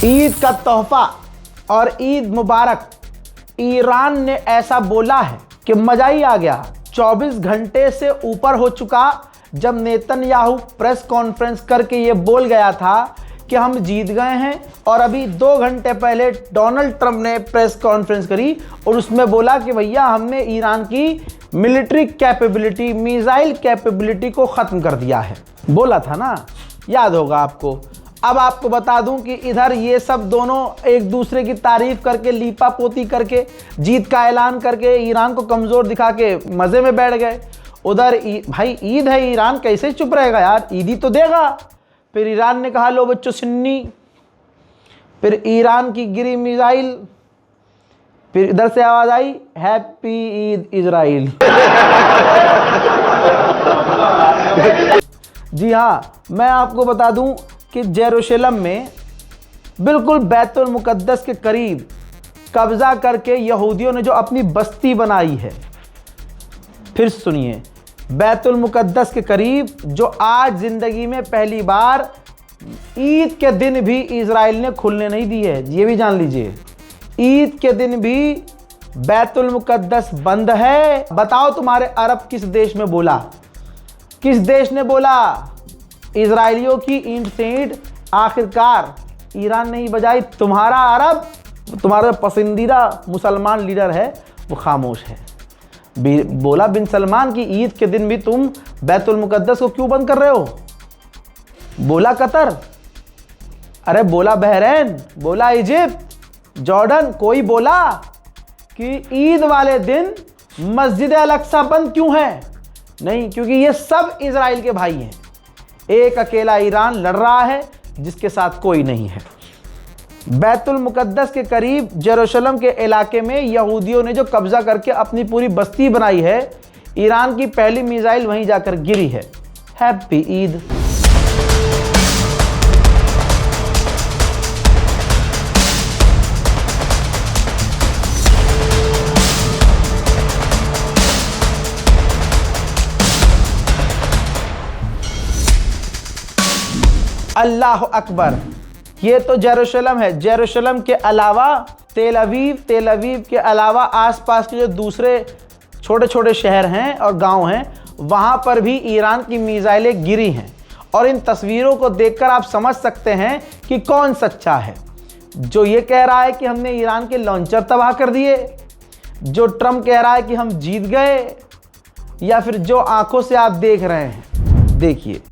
ईद का तोहफा और ईद मुबारक। ईरान ने ऐसा बोला है कि मजा ही आ गया। 24 घंटे से ऊपर हो चुका जब नेतन्याहू प्रेस कॉन्फ्रेंस करके ये बोल गया था कि हम जीत गए हैं, और अभी 2 घंटे पहले डोनाल्ड ट्रंप ने प्रेस कॉन्फ्रेंस करी और उसमें बोला कि भैया हमने ईरान की मिलिट्री कैपेबिलिटी, मिसाइल कैपेबिलिटी को ख़त्म कर दिया है। बोला था ना, याद होगा आपको। अब आपको बता दूं कि इधर ये सब दोनों एक दूसरे की तारीफ करके, लीपा पोती करके, जीत का ऐलान करके, ईरान को कमज़ोर दिखा के मज़े में बैठ गए। उधर भाई ईद है, ईरान कैसे चुप रहेगा यार, ईद ही तो देगा। फिर ईरान ने कहा लो बच्चों सुन्नी, फिर ईरान की गिरी मिसाइल, फिर इधर से आवाज़ आई हैप्पी ईद इजराइल। जी हाँ, मैं आपको बता दूं कि जेरूशलम में बिल्कुल बैतुल मुकद्दस के करीब कब्जा करके यहूदियों ने जो अपनी बस्ती बनाई है, फिर सुनिए, बैतुल मुकद्दस के करीब जो आज ज़िंदगी में पहली बार ईद के दिन भी इजराइल ने खुलने नहीं दी है। ये भी जान लीजिए, ईद के दिन भी बैतुल मुकद्दस बंद है। बताओ तुम्हारे अरब किस देश में बोला? किस देश ने बोला? इजराइलियों की ईंट से ईंट आखिरकार ईरान नहीं बजाई। तुम्हारा अरब, तुम्हारा पसंदीदा मुसलमान लीडर है, वो खामोश है। बोला बिन सलमान की ईद के दिन भी तुम बैतुल मुकद्दस को क्यों बंद कर रहे हो? बोला कतर, अरे बोला बहरीन, बोला इजिप्ट, जॉर्डन, कोई बोला कि ईद वाले दिन मस्जिद अल-अक्सा बंद क्यों है? नहीं, क्योंकि ये सब इजराइल के भाई हैं। एक अकेला ईरान लड़ रहा है जिसके साथ कोई नहीं है। बैतुल मुकद्दस के करीब जेरूशलम के इलाके में यहूदियों ने जो कब्जा करके अपनी पूरी बस्ती बनाई है, ईरान की पहली मिसाइल वहीं जाकर गिरी है। हैप्पी ईद। अल्लाह अकबर। ये तो जेरूशलम है। जेरूशलम के अलावा तेल अवीव के अलावा आसपास के जो दूसरे छोटे छोटे शहर हैं और गांव हैं, वहां पर भी ईरान की मिसाइलें गिरी हैं। और इन तस्वीरों को देखकर आप समझ सकते हैं कि कौन सच्चा है। जो ये कह रहा है कि हमने ईरान के लॉन्चर तबाह कर दिए, जो ट्रंप कह रहा है कि हम जीत गए, या फिर जो आंखों से आप देख रहे हैं। देखिए,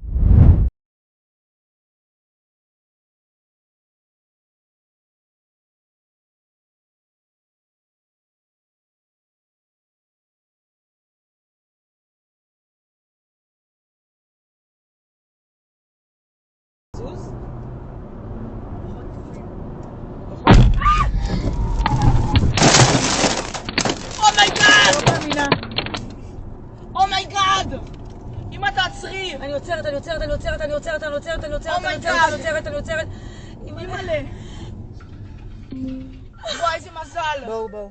אמא תעצרי! אני עוצרת! אימא'לה! וואי, איזה מזל! בואו.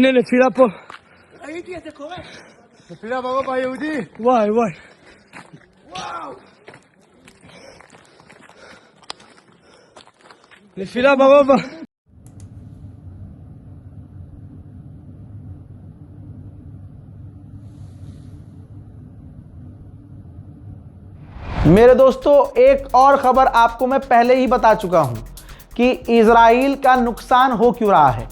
הנה נפילה פה. ראיתי את זה קורה! נפילה ברובע היהודי. וואי. וואו! נפילה ברובע. मेरे दोस्तों, एक और खबर आपको मैं पहले ही बता चुका हूं कि इजराइल का नुकसान हो क्यों रहा है।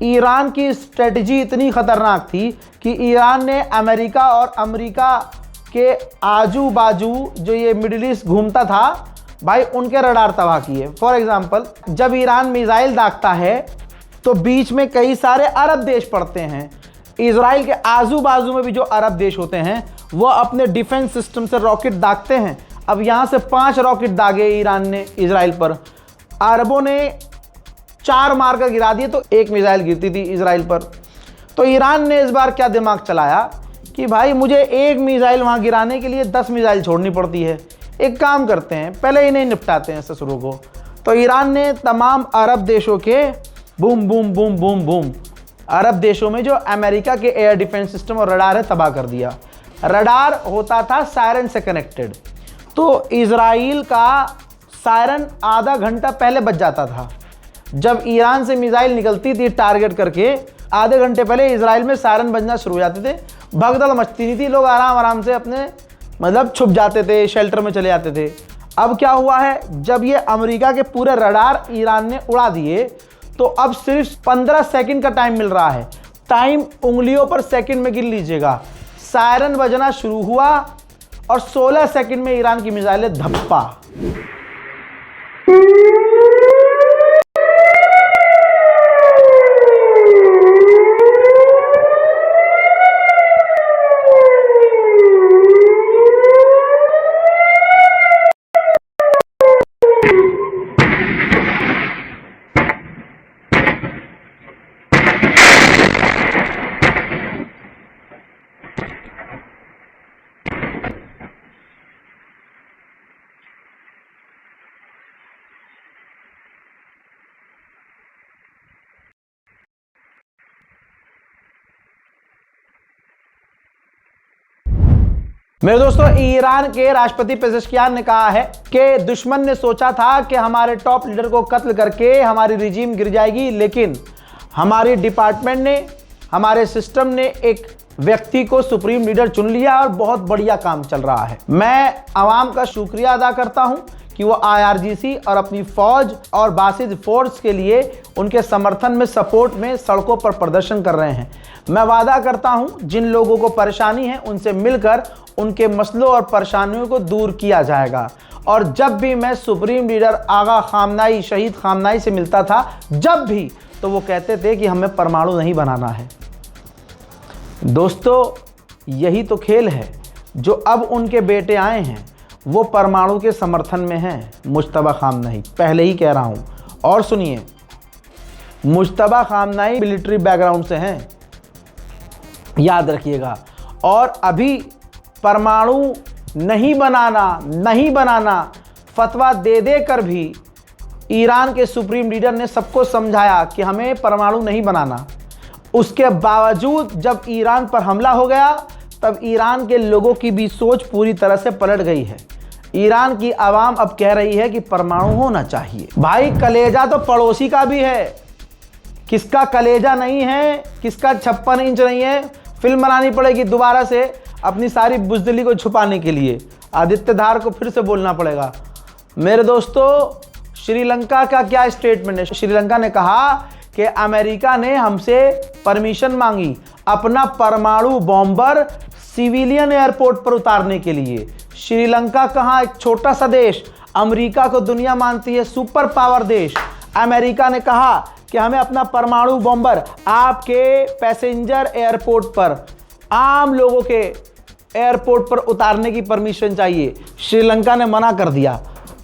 ईरान की स्ट्रेटजी इतनी खतरनाक थी कि ईरान ने अमेरिका और अमेरिका के आजू बाजू जो ये मिडिल ईस्ट घूमता था, भाई उनके रडार तबाह किए। फॉर एग्जांपल, जब ईरान मिसाइल दागता है तो बीच में कई सारे अरब देश पड़ते हैं। इजराइल के आजू बाजू में भी जो अरब देश होते हैं वो अपने डिफेंस सिस्टम से रॉकेट दागते हैं। अब यहाँ से 5 रॉकेट दागे ईरान ने इजराइल पर, अरबों ने 4 मार कर गिरा दिए तो 1 मिसाइल गिरती थी इजराइल पर। तो ईरान ने इस बार क्या दिमाग चलाया कि भाई मुझे एक मिसाइल वहाँ गिराने के लिए 10 मिसाइल छोड़नी पड़ती है। एक काम करते हैं, पहले इन्हें निपटाते हैं ससुरों को। तो ईरान ने तमाम अरब देशों के boom boom boom boom boom अरब देशों में जो अमेरिका के एयर डिफेंस सिस्टम और रडार है तबाह कर दिया। रडार होता था सायरन से कनेक्टेड, तो इजराइल का सायरन आधा घंटा पहले बज जाता था। जब ईरान से मिसाइल निकलती थी टारगेट करके, आधे घंटे पहले इजराइल में सायरन बजना शुरू हो जाते थे। भगदड़ मचती नहीं थी, लोग आराम आराम से अपने मतलब छुप जाते थे, शेल्टर में चले जाते थे। अब क्या हुआ है, जब ये अमेरिका के पूरे रडार ईरान ने उड़ा दिए तो अब सिर्फ 15 सेकंड का टाइम मिल रहा है। टाइम उंगलियों पर सेकंड में गिन लीजिएगा। सायरन बजना शुरू हुआ और 16 सेकंड में ईरान की मिसाइलें धप्पा। मेरे दोस्तों, ईरान के राष्ट्रपति पेजेश्कियान ने कहा है कि दुश्मन ने सोचा था कि हमारे टॉप लीडर को कत्ल करके हमारी रिजीम गिर जाएगी, लेकिन हमारी डिपार्टमेंट ने, हमारे सिस्टम ने एक व्यक्ति को सुप्रीम लीडर चुन लिया और बहुत बढ़िया काम चल रहा है। मैं आवाम का शुक्रिया अदा करता हूं कि वो IRGC और अपनी फौज और बासिद फोर्स के लिए उनके समर्थन में, सपोर्ट में सड़कों पर प्रदर्शन कर रहे हैं। मैं वादा करता हूं जिन लोगों को परेशानी है उनसे मिलकर उनके मसलों और परेशानियों को दूर किया जाएगा। और जब भी मैं सुप्रीम लीडर आगा खामनाई, शहीद खामनाई से मिलता था, जब भी, तो वो कहते थे कि हमें परमाणु नहीं बनाना है। दोस्तों, यही तो खेल है। जो अब उनके बेटे आए हैं वो परमाणु के समर्थन में हैं। मुज्तबा खामनाई, पहले ही कह रहा हूं। और सुनिए, मुज्तबा खामनाई मिलिट्री बैकग्राउंड से हैं, याद रखिएगा। और अभी परमाणु नहीं बनाना फतवा दे देकर भी ईरान के सुप्रीम लीडर ने सबको समझाया कि हमें परमाणु नहीं बनाना। उसके बावजूद जब ईरान पर हमला हो गया तब ईरान के लोगों की भी सोच पूरी तरह से पलट गई है। ईरान की आवाम अब कह रही है कि परमाणु होना चाहिए। भाई, कलेजा तो पड़ोसी का भी है, किसका कलेजा नहीं है, किसका 56 इंच नहीं है। फिल्म बनानी पड़ेगी दोबारा से अपनी सारी बुज़दिली को छुपाने के लिए। आदित्य धार को फिर से बोलना पड़ेगा। मेरे दोस्तों, श्रीलंका का क्या स्टेटमेंट है? श्रीलंका ने कहा कि अमेरिका ने हमसे परमिशन मांगी अपना परमाणु बॉम्बर सिविलियन एयरपोर्ट पर उतारने के लिए। श्रीलंका कहाँ, एक छोटा सा देश, अमेरिका को दुनिया मानती है सुपर पावर देश। अमेरिका ने कहा कि हमें अपना परमाणु बॉम्बर आपके पैसेंजर एयरपोर्ट पर, आम लोगों के एयरपोर्ट पर उतारने की परमिशन चाहिए। श्रीलंका ने मना कर दिया।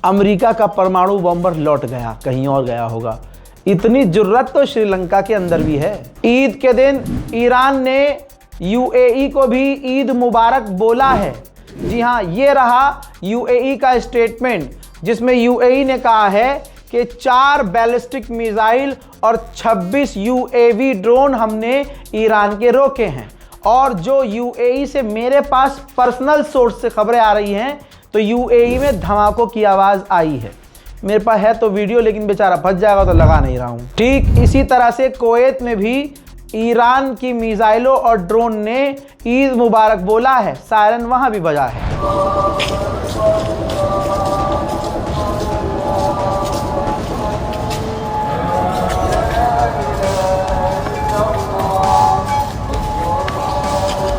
अमेरिका का परमाणु बॉम्बर लौट गया, कहीं और गया होगा। इतनी जुर्रत तो श्रीलंका के अंदर भी है। ईद के दिन ईरान ने UAE को भी ईद मुबारक बोला है। जी हाँ, ये रहा UAE का स्टेटमेंट, जिसमें UAE ने कहा है कि 4 बैलिस्टिक मिसाइल और 26 UAV ड्रोन हमने ईरान के रोके हैं। और जो UAE से मेरे पास पर्सनल सोर्स से खबरें आ रही हैं, तो UAE में धमाकों की आवाज़ आई है। मेरे पास है तो वीडियो, लेकिन बेचारा फंस जाएगा तो लगा नहीं रहा हूँ। ठीक इसी तरह से कुवैत में भी ईरान की मिसाइलों और ड्रोन ने ईद मुबारक बोला है, सायरन वहाँ भी बजा है।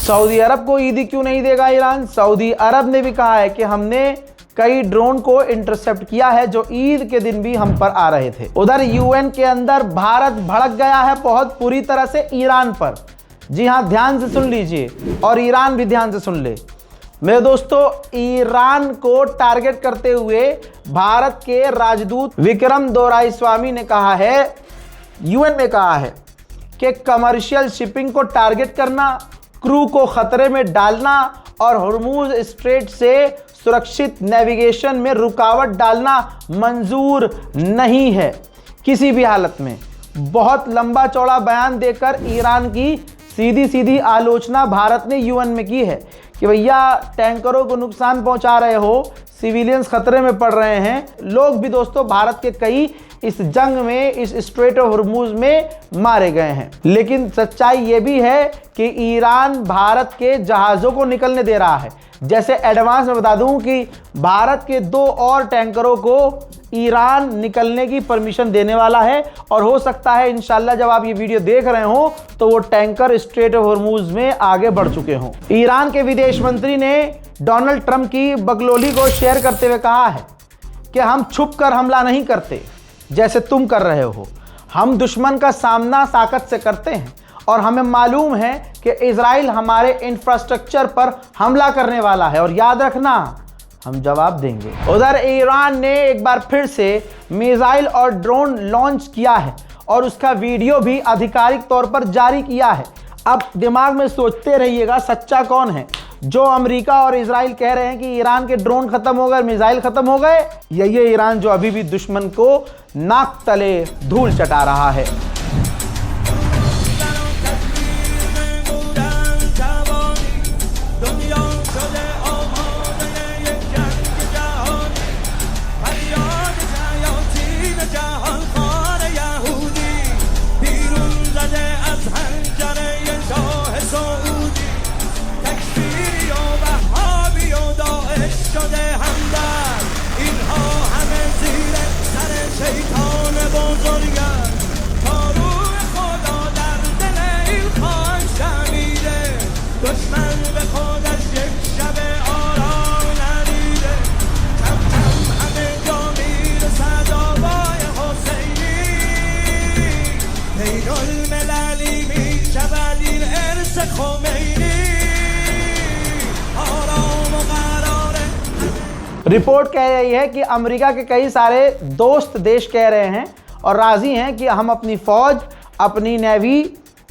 सऊदी अरब को ईदी क्यों नहीं देगा ईरान? सऊदी अरब ने भी कहा है कि हमने कई ड्रोन को इंटरसेप्ट किया है जो ईद के दिन भी हम पर आ रहे थे। उधर UN के अंदर भारत भड़क गया है बहुत बुरी तरह से ईरान पर। जी हाँ, ध्यान से सुन लीजिए और ईरान भी ध्यान से सुन ले। मेरे दोस्तों, ईरान को टारगेट करते हुए भारत के राजदूत विक्रम दोराईस्वामी ने कहा है, यूएन में कहा है कि कमर्शियल शिपिंग को टारगेट करना, क्रू को खतरे में डालना और हॉर्मूज स्ट्रेट से सुरक्षित नेविगेशन में रुकावट डालना मंजूर नहीं है किसी भी हालत में। बहुत लंबा चौड़ा बयान देकर ईरान की सीधी सीधी आलोचना भारत ने यूएन में की है कि भैया टैंकरों को नुकसान पहुंचा रहे हो, सिविलियंस खतरे में पड़ रहे हैं। लोग भी दोस्तों भारत के कई इस जंग में, इस स्ट्रेट ऑफ हॉर्मूज में मारे गए हैं। लेकिन सच्चाई ये भी है कि ईरान भारत के जहाज़ों को निकलने दे रहा है। जैसे एडवांस में बता दूं कि भारत के 2 और टैंकरों को ईरान निकलने की परमिशन देने वाला है और हो सकता है इंशाल्लाह जब आप ये वीडियो देख रहे हो तो वो टैंकर स्ट्रेट ऑफ हॉर्मूज में आगे बढ़ चुके हों। ईरान के विदेश मंत्री ने डोनाल्ड ट्रंप की बकलोली को शेयर करते हुए कहा है कि हम छुप कर हमला नहीं करते जैसे तुम कर रहे हो, हम दुश्मन का सामना ताकत से करते हैं और हमें मालूम है कि इजराइल हमारे इंफ्रास्ट्रक्चर पर हमला करने वाला है और याद रखना हम जवाब देंगे। उधर ईरान ने एक बार फिर से मिसाइल और ड्रोन लॉन्च किया है और उसका वीडियो भी आधिकारिक तौर पर जारी किया है। अब दिमाग में सोचते रहिएगा सच्चा कौन है, जो अमेरिका और इजराइल कह रहे हैं कि ईरान के ड्रोन खत्म हो गए, मिसाइल खत्म हो गए, ये ईरान जो अभी भी दुश्मन को नाक तले धूल चटा रहा है। रिपोर्ट कह रही है कि अमेरिका के कई सारे दोस्त देश कह रहे हैं और राजी हैं कि हम अपनी फौज, अपनी नेवी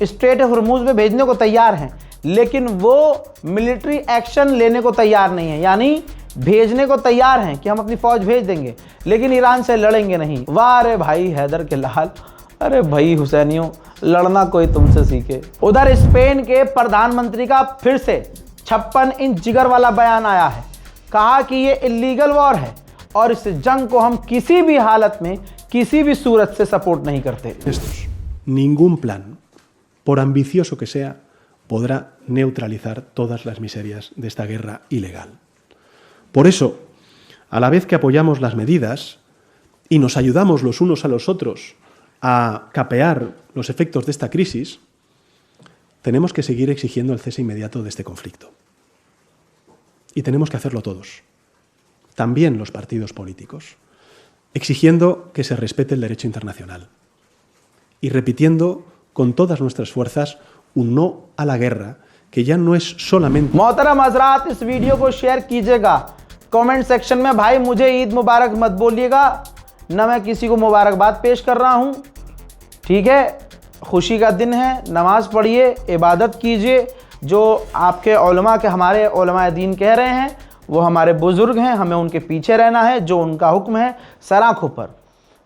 स्ट्रेट ऑफ हॉर्मूज में भेजने को तैयार हैं, लेकिन वो मिलिट्री एक्शन लेने को तैयार नहीं है। यानी भेजने को तैयार हैं कि हम अपनी फौज भेज देंगे लेकिन ईरान से लड़ेंगे नहीं। वाह रे भाई हैदर के लाल, अरे भाई हुसैनियों, लड़ना कोई तुमसे सीखे। उधर स्पेन के प्रधानमंत्री का फिर से 56 इंच जिगर वाला बयान आया है। कहा कि ये इलीगल वॉर है और इस जंग को हम किसी भी हालत में, किसी भी सूरत से सपोर्ट नहीं करते। Ningún plan, por ambicioso que sea, podrá neutralizar todas las miserias de esta guerra ilegal. Por eso, a la vez que apoyamos las medidas y nos ayudamos los unos a los otros a capear los efectos de esta crisis, tenemos que seguir exigiendo el cese inmediato de este conflicto. Y tenemos que hacerlo todos, también los partidos políticos, exigiendo que se respete el derecho internacional y repitiendo con todas nuestras fuerzas un no a la guerra que ya no es solamente... मोहतरम हज़रात, इस video को share कीजिएगा। Comment section में भाई मुझे ईद मुबारक मत बोलिएगा, ना मैं किसी को मुबारकबाद पेश कर रहा हूँ, ठीक है। खुशी का दिन है, नमाज पढ़िए, इबादत कीजिए। जो आपके उलमा के, हमारे उलमा दीन कह रहे हैं वो हमारे बुज़ुर्ग हैं, हमें उनके पीछे रहना है, जो उनका हुक्म है सर आँखों पर,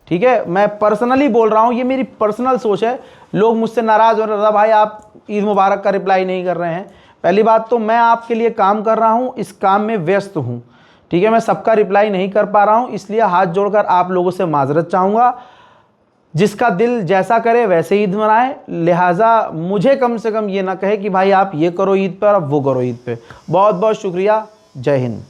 ठीक है। मैं पर्सनली बोल रहा हूँ, ये मेरी पर्सनल सोच है। लोग मुझसे नाराज़ हो रहे हैं, भाई आप ईद मुबारक का रिप्लाई नहीं कर रहे हैं। पहली बात तो मैं आपके लिए काम कर रहा हूँ, इस काम में व्यस्त हूँ, ठीक है। मैं सबका रिप्लाई नहीं कर पा रहा हूँ, इसलिए हाथ जोड़कर आप लोगों से माजरत चाहूँगा। जिसका दिल जैसा करे वैसे ईद मनाए, लिहाजा मुझे कम से कम ये ना कहे कि भाई आप ये करो ईद पर, अब वो करो ईद पे। बहुत बहुत शुक्रिया, जय हिंद।